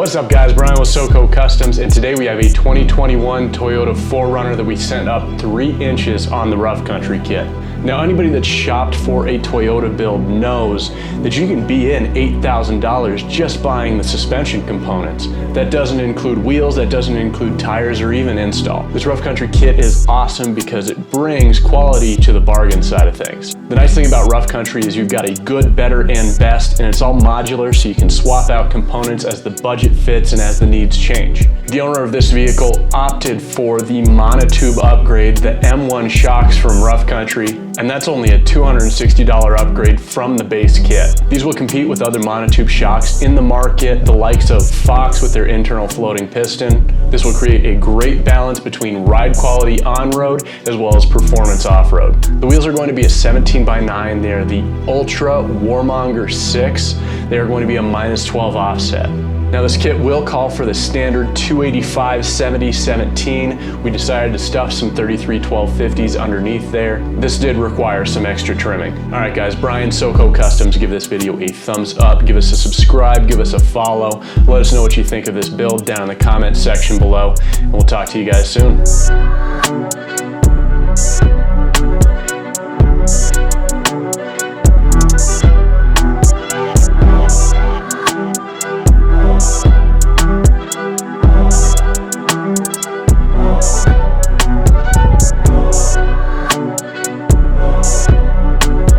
What's up guys, Brian with SoCo Customs, and today we have a 2021 Toyota 4Runner that we sent up 3 inches on the rough country kit. Now anybody that's shopped for a Toyota build knows that you can be in $8,000 just buying the suspension components. That doesn't include wheels, that doesn't include tires or even install. This rough country kit is awesome because it brings quality to the bargain side of things. The nice thing about rough country is you've got a good, better, and best, and it's all modular so you can swap out components as the budget fits and as the needs change. The owner of this vehicle opted for the Monotube Upgrade, the M1 shocks from rough country, and that's only a $260 upgrade from the base kit. These will compete with other monotube shocks in the market, the likes of Fox with their internal floating piston. This will create a great balance between ride quality on-road as well as performance off-road. The wheels are going to be a 17x9. They are the Ultra Warmonger 6. They are going to be a -12 offset. Now this kit will call for the standard 285/70/17. We decided to stuff some 33/12/50s underneath there. This did require some extra trimming. All right guys, Brian, SoCo Customs, give this video a thumbs up, give us a subscribe, give us a follow. Let us know what you think of this build down in the comment section below, and we'll talk to you guys soon.